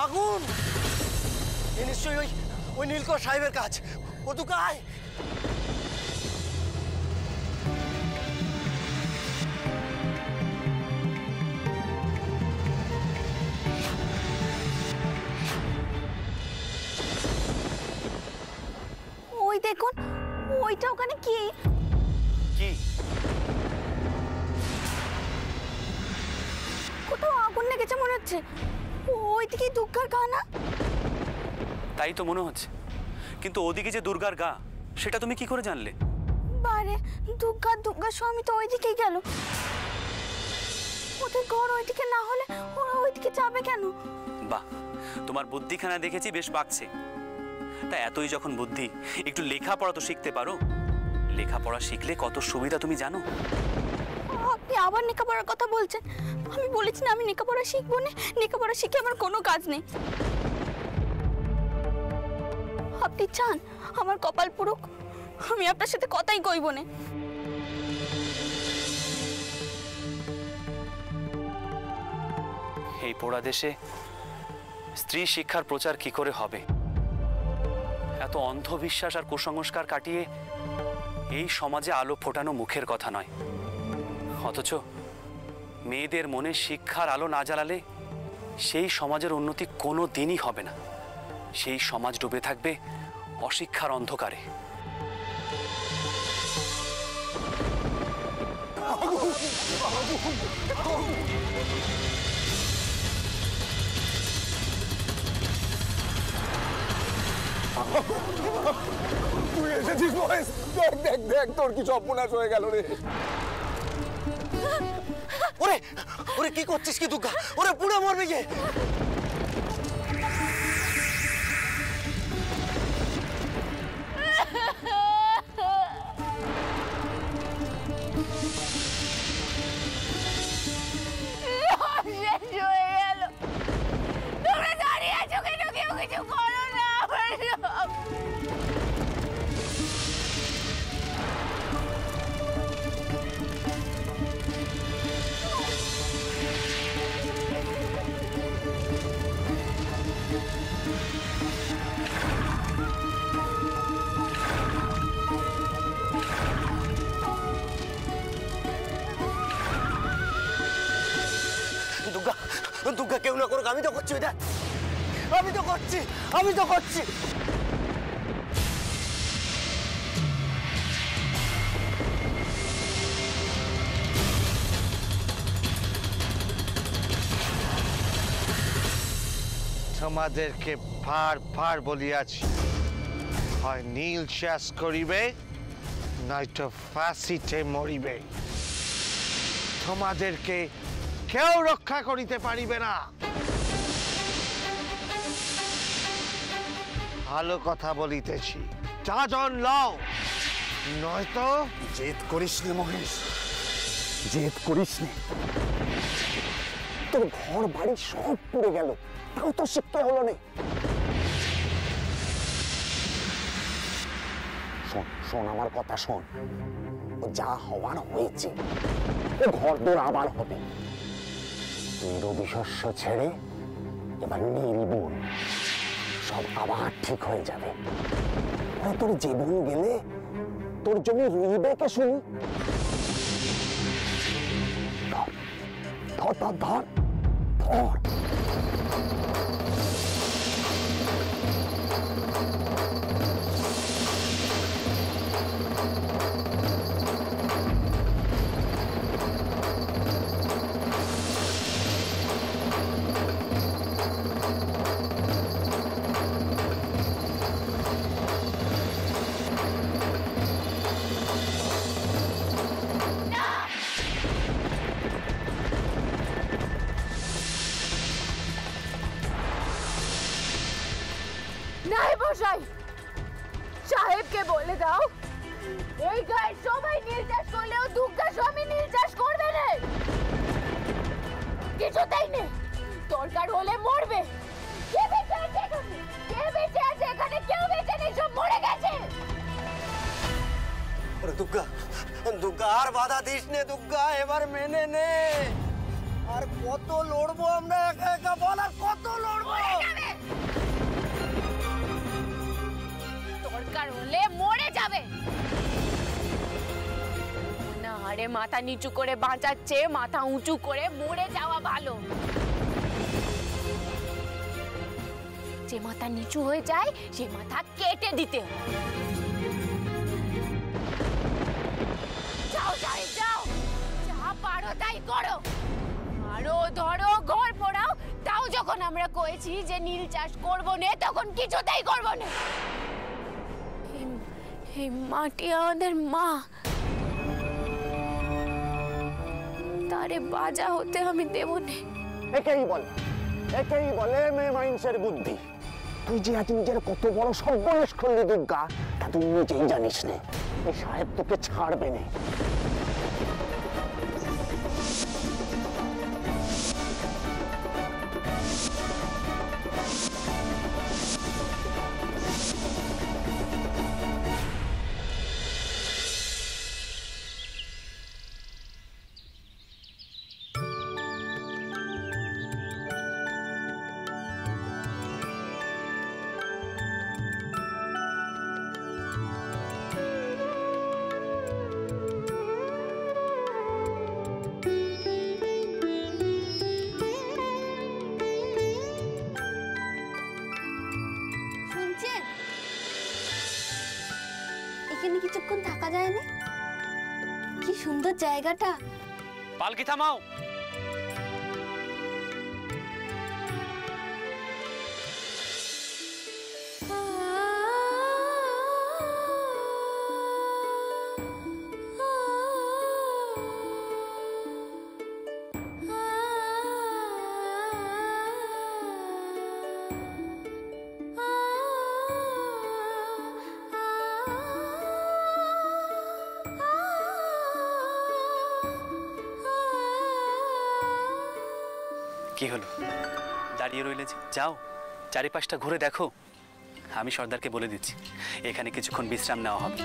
আগুন! এ নিশ্চয়ই ওই নীলকর সাহেবের কাজ। ও দুকায় ওই দেখুন, ওইটা ওখানে কি? কি? কোথাও আগুন লেগেছে মনে হচ্ছে। ওইদিকে দুর্গার গা না? তাই তো মনে হচ্ছে, কিন্তু ওদিকে যে দুর্গার গা সেটা তুমি কি করে জানলে? বারে, দুর্গার স্বামী তো ওইদিকেই গেল। ওদের ঘর ওইদিকে না হলে ওরা ওইদিকে যাবে কেন? বাহ, তোমার বুদ্ধিখানা দেখেছি বেশ পাকছে। তা এতই যখন বুদ্ধি, একটু লেখাপড়া তো শিখতে পারো। লেখাপড়া শিখলে কত সুবিধা তুমি জানো? আপনি আবার লেখাপড়ার কথা বলছেন। আমি বলেছি না আমি লেখাপড়া শিখবো না, লেখাপড়া শিখে আমার কোনো কাজ নেই। আপনি চান আমার কপাল পুরুক? আমি আপনার সাথে কথাই কইব না। এই পোড়া দেশে স্ত্রী শিক্ষার প্রচার কি করে হবে? এত অন্ধবিশ্বাস আর কুসংস্কার কাটিয়ে এই সমাজে আলো ফোটানো মুখের কথা নয়, অথচ মেয়েদের মনে শিক্ষার আলো না জ্বালালে সেই সমাজের উন্নতি কোনো দিনই হবে না। সেই সমাজ ডুবে থাকবে অশিক্ষার অন্ধকারে। তুই এসেছিস মহেশ? দেখ দেখ দেখ, তোর কি সর্বনাশ হয়ে গেল রে। ওরে ওরে কি করছিস কি দুর্গা? ওরে পুড়ে মরবে যে। দুর্গা কেউ না করুক, আমি তো করছি ওইটা। আমি তো করছি। তোমাদেরকে বার বলিয়াছি, হয় নীল শেষ করিবে নয়তো ফাঁসিতে মরিবে। তোমাদেরকে কেউ রক্ষা করিতে পারিবে না। ভালো কথা বলিতেছি, যাজন লও, নয়তো। জেদ করিস নে মহেশ, জেদ করিস নে। তোর ঘর বাড়ি সব পুড়ে গেল, তাও তো শিখতে হলো না। শোন শোন আমার কথা শোন, ও যা হওয়ার হয়েছে, ও ঘর দোর আবার হবে। তুই রবি শস্য ছেড়ে এবার নীল বোন, সব আবার ঠিক হয়ে যাবে। তোর জীবন গেলে তোর জমি রুইবে কে শুনি? ধর ধর ধর ধর। সাহেবকে বলে দাও এই গায়ের সবাই নীল চাষ করলেও দুর্গা স্বামী নীল চাষ করবে না, কিছুতেই নেই। দরকার হলে মরবে। কে বেঁচে আছে এখানে? কে বেঁচে আছে এখানে? কেউ বেঁচে নেই, সব মরে গেছে। দুর্গা আর বাধা দিস নে দুর্গা, এবার মেনে নে। আর কত লড়বো আমরা একা একা, বল আর কত লড়বো? মাথা নিচু করে বাঁচাচ্ছে, মাথা উঁচু করে মরে যাওয়া ভালো। যে মাথা নিচু হয়ে যায় সে মাথা কেটে দিতে হয়। যাও যাই যাও, যা পারো তাই করো, আরো ধরো ঘর পোড়াও, তাও যখন আমরা কয়েছি যে নীল চাষ করবো না, তখন কিছুতেই করবো না। এই মাটি আমাদের মা, তারে বাজা হতে আমি দেব না। একেই বলে মেয়ে মানুষের বুদ্ধি। তুই যে আজ নিজের কত বড় সর্বনাশ করলি দুর্গা, তা তুই নিজেই জানিস না। এই সাহেব তোকে ছাড়বে না। এখানে কিছুক্ষণ থাকা যায় না? কি সুন্দর জায়গাটা। পালকি থামাও। কি হলো, দাঁড়িয়ে রইলে যে? যাও, চারিপাশটা ঘুরে দেখো। আমি সর্দারকে বলে দিচ্ছি এখানে কিছুক্ষণ বিশ্রাম নেওয়া হবে।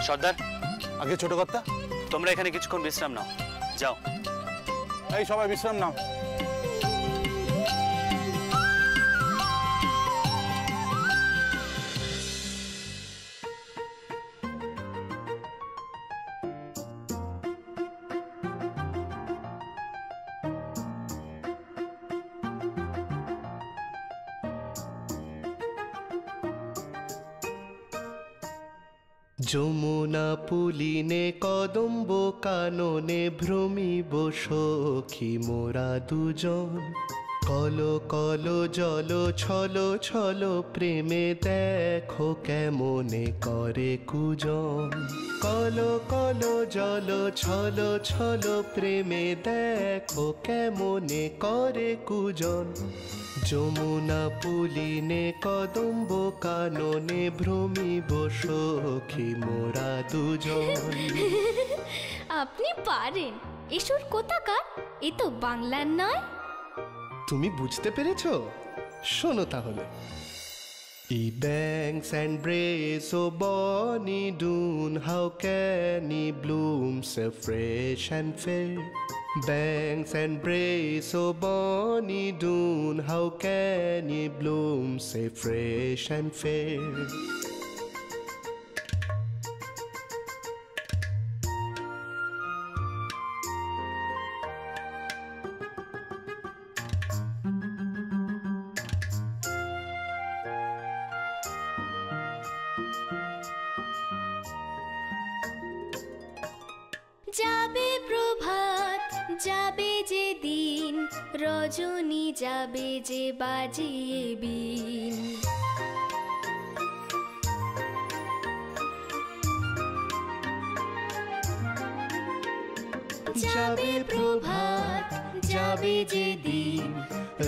সর্দার, আগে ছোট কর্তা, তোমরা এখানে কিছুক্ষণ বিশ্রাম নাও, যাও। এই সবাই বিশ্রাম নাও। যমুনা পুলিনে কদম্ব কাননে ভ্রমিব সখী মোরা দুজন, কল কল জল ছল ছল প্রেমে দেখো কেমনে করে কুজন। কল কল জল ছল ছল প্রেমে দেখো কেমনে করে কুজন। যমুনা পুলিনে কদম্ব কাননে ভ্রমিব সখী মোরা দুজন। আপনি পারেন, এসব কোথাকার? এ তো বাংলার নয়। তুমি বুঝতে পেরেছো? শোনো তাহলে। E banks and braes so bonny Doon, how can he bloom so fresh and fair? Banks and braes so bonny Doon, how can he bloom so fresh and fair? যাবে প্রভাত, যাবে যে দিন, রজনী যাবে যে বাজিয়ে বিন। যাবে প্রভাত, যাবে যে দিন,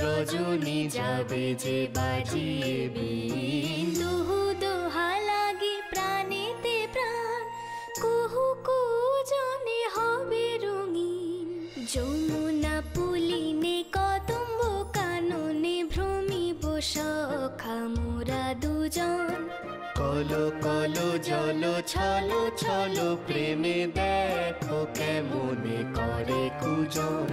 রজনী যাবে যে বাজিয়ে বিন। দুহু দোহা লাগে প্রাণেতে প্রাণ, কুহু কুজনে হবে রঙিন। যমুনা পুলিনে কদম্ব কাননে ভ্রমিব সখা মোরা দুজন, কলো কলো জলো ছলো ছলো প্রেমে দেখো কেমনে করে কুজন।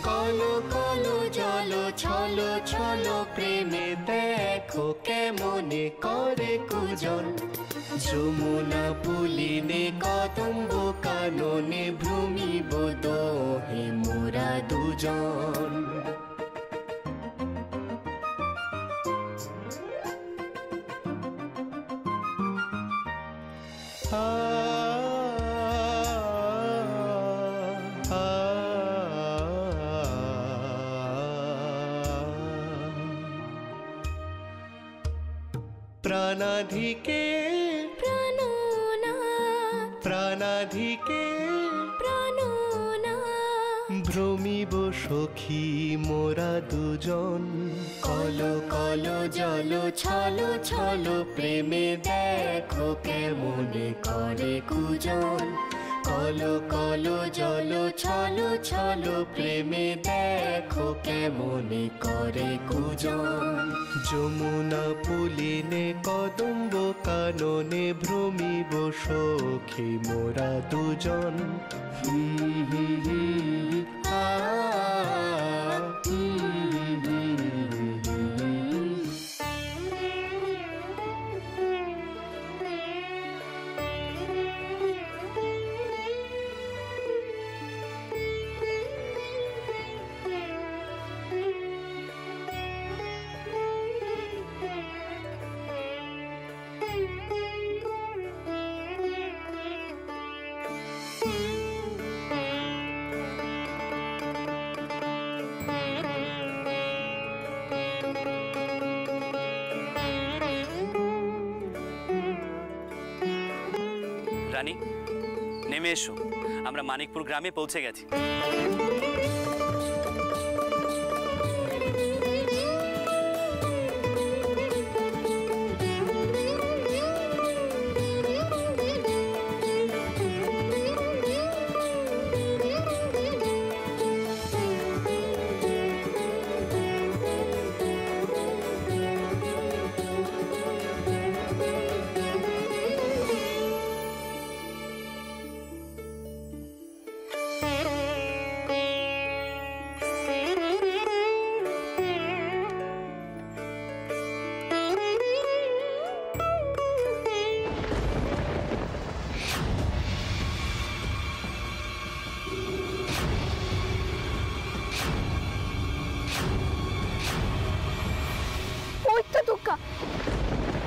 কলো কলো জলো ছলো ছলো প্রেমে দেখো কেমনে করে কুজন। যমুনা পুলিনে কদম্ব কাননে ভ্রমিব দোহে মোরা দুজন। প্রাণাধিকে প্রাণাধিকে ভ্রমিব সখী মোরা দুজন। কলো কলো জলো ছলো ছলো প্রেমে দেখো কেমনে করে কুজন। কলো কলো জলো ছলো ছলো প্রেমে দেখো কেমনে করে কুজন। যমুনা পুলিনে কদম্ব কাননে ভ্রমিব সখী মোরা দুজন। রানী, নেমে এসো, আমরা মানিকপুর গ্রামে পৌঁছে গেছি।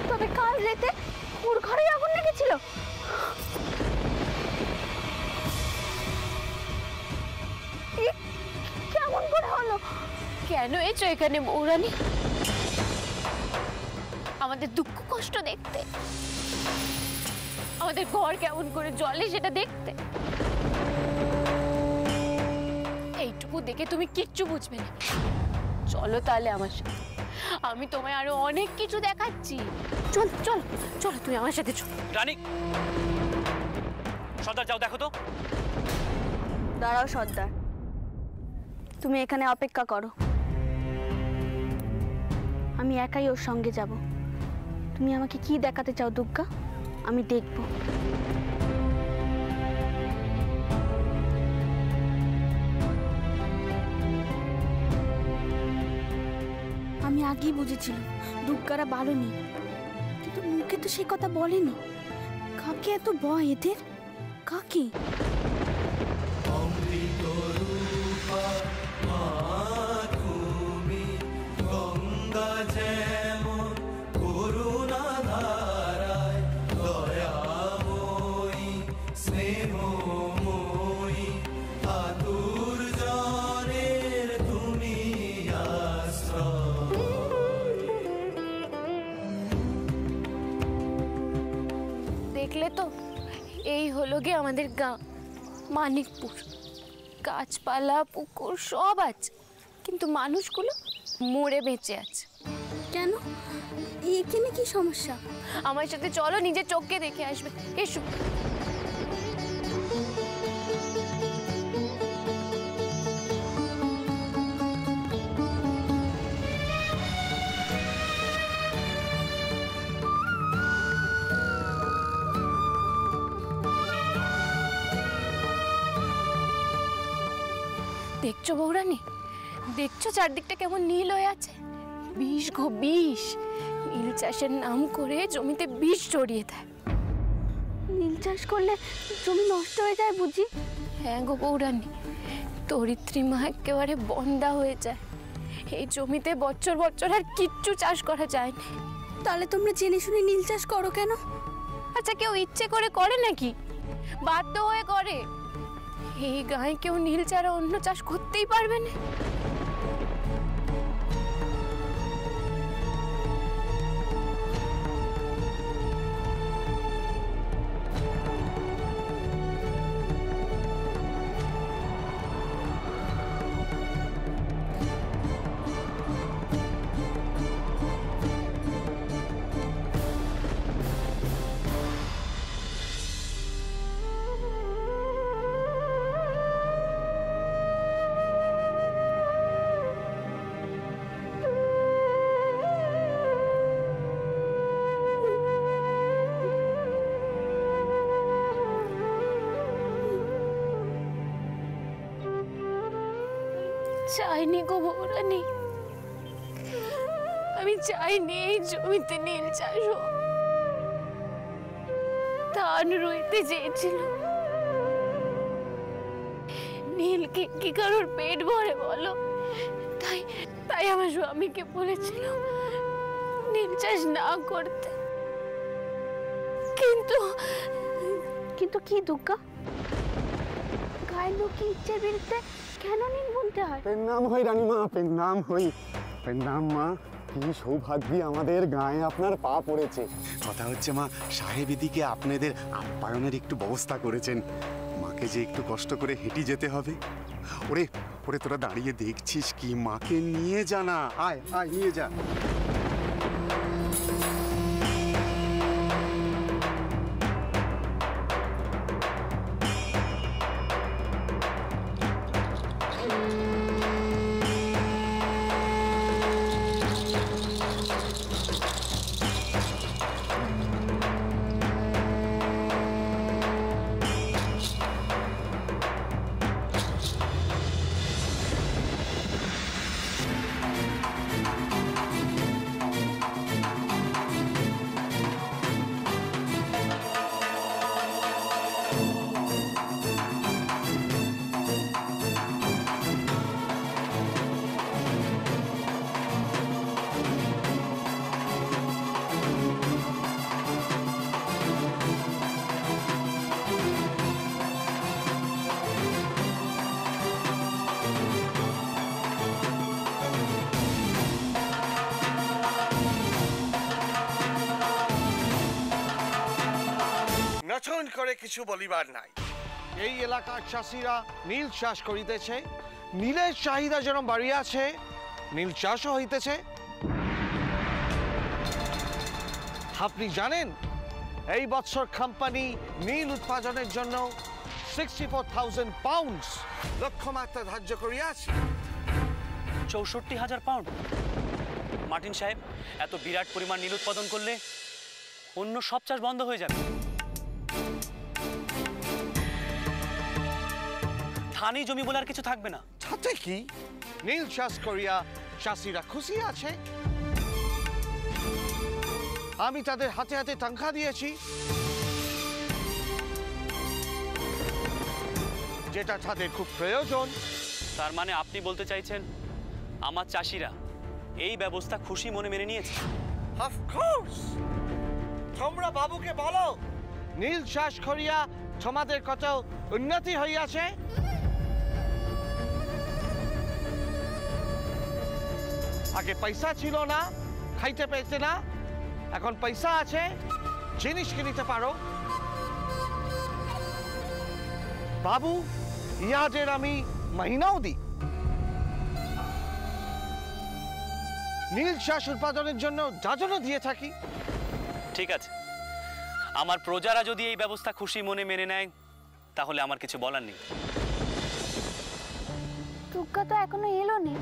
তবে কাল রাতে ওর ঘরে আগুন লেগেছিল। কেমন করে হলো? কেন এসো এখানে বৌরানী? আমাদের দুঃখ কষ্ট দেখতে, আমাদের ঘর কেমন করে জ্বলে সেটা দেখতে। এইটুকু দেখে তুমি কিচ্ছু বুঝবে না। চলো তাহলে আমার সাথে, আমি তোমায় আরো অনেক কিছু দেখাচ্ছি। চল চল চলো, তুমি আমার সাথে চলো। রানী, সর্দার যাও দেখো তো। দাঁড়াও সর্দার, তুমি এখানে অপেক্ষা করো, আমি একাই ওর সঙ্গে যাব। তুমি আমাকে কি দেখাতে চাও দুর্গা, আমি দেখব। আমি আগেই বুঝেছিলাম দুর্গারা ভালো নেই, কিন্তু মুখে তো সে কথা বলেনি। কাকে এত ভয় এদের? কাকে? দেখলে তো, এই হলো গে আমাদের গাঁ মানিকপুর। গাছপালা পুকুর সব আছে, কিন্তু মানুষগুলো মরে বেঁচে আছে। কেন? এখানে কি সমস্যা? আমার সাথে চলো, নিজের চোখকে দেখে আসবে। এসো। দেখছো বৌরানী, দেখছো চারদিকটা কেমন নীল হয়ে আছে? বিষ গো বিষ। নীল চাষের নাম করে জমিতে বিষ ছড়িয়ে দেয়। নীল চাষ করলে জমি নষ্ট হয়ে যায় বুঝি? হ্যাঁ গো বৌরানী, ধরিত্রী মা একেবারে বন্ধা হয়ে যায়। এই জমিতে বছর বছর আর কিচ্ছু চাষ করা যায় না। তাহলে তোমরা জেনে শুনে নীল চাষ করো কেন? আচ্ছা, কেউ ইচ্ছে করে করে নাকি? বাধ্য হয়ে করে। এই গায়ে কেউ নীল ছাড়া অন্য চাষ করতেই পারবে না। চাইনি গো বৌরানী, আমি চাইনি এই জমিতে নীল চাষ হোক। ধান রুইতে চেয়েছিল। নীলকে কি কারোর পেট ভরে বলো? তাই তাই আমার স্বামীকে বলেছিল নীল চাষ না করতে। কিন্তু কিন্তু কি দুর্গা, গায়ের লোক কি ইচ্ছের বিরুদ্ধে কেন নীল বুনতে হয়? নাম হই রানীমা, নাম হই। নাম মা, কি সৌভাগ্যী আমাদের গায়ে আপনার পা পড়েছে। কথা হচ্ছে মা, সাহেব এদিকে আপনাদের আপ্যায়নের একটু ব্যবস্থা করেছেন। মাকে যে একটু কষ্ট করে হেঁটে যেতে হবে। ওরে ওরে, তোরা দাঁড়িয়ে দেখছিস কি? মাকে নিয়ে যা না, আয় আয় নিয়ে যা। নচন করে কিছু বলিবার নাই। এই এলাকার চাষিরা নীল চাষ করিতেছে, নীলের চাহিদা যেন বাড়িয়াছে, নীল চাষও হইতেছে। আপনি জানেন এই বছর কোম্পানি নীল উৎপাদনের জন্য 64,000 পাউন্ড লক্ষ্যমাত্রা ধার্য করিয়াছে। 64,000 পাউন্ড? মার্টিন সাহেব, এত বিরাট পরিমাণ নীল উৎপাদন করলে অন্য সব চাষ বন্ধ হয়ে যাবে। ধানি জমি বলে আর কিছু থাকবে না। তাতে কি, নীল চাষ করিয়া চাষিরা খুশি আছে। আমি তাদের হাতে হাতে টাকা দিয়েছি, যেটা তাদের খুব প্রয়োজন। তার মানে আপনি বলতে চাইছেন আমার চাষিরা এই ব্যবস্থা খুশি মনে মেনে নিয়েছে? অফকোর্স। তোমরা বাবুকে বলো নীল চাষ করিয়া তোমাদের কত উন্নতি হইয়াছে। আগে পয়সা ছিল না, খাইতে পেতে না, এখন পয়সা আছে, জিনিস কিনতে পারো। বাবু, ইয়াদের আমি মহিনাও দিই। নীল চাষ উৎপাদনের জন্য যাজনও দিয়ে থাকি। ঠিক আছে, আমার প্রজারা যদি এই ব্যবস্থা খুশি মনে মেনে নেয় তাহলে আমার কিছু বলার নেই। দুর্গা তো এখনো এলো না।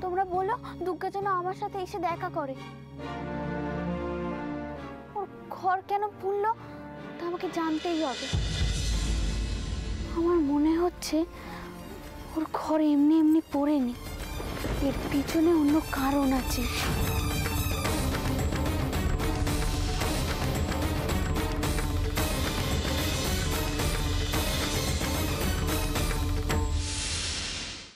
তোমরা বলো দুর্গা যেন আমার সাথে এসে দেখা করে। ওর ঘর কেন ভুললো তা আমাকে জানতেই হবে। আমার মনে হচ্ছে ওর ঘর এমনি এমনি পড়েনি, এর পিছনে অন্য কারণ আছে।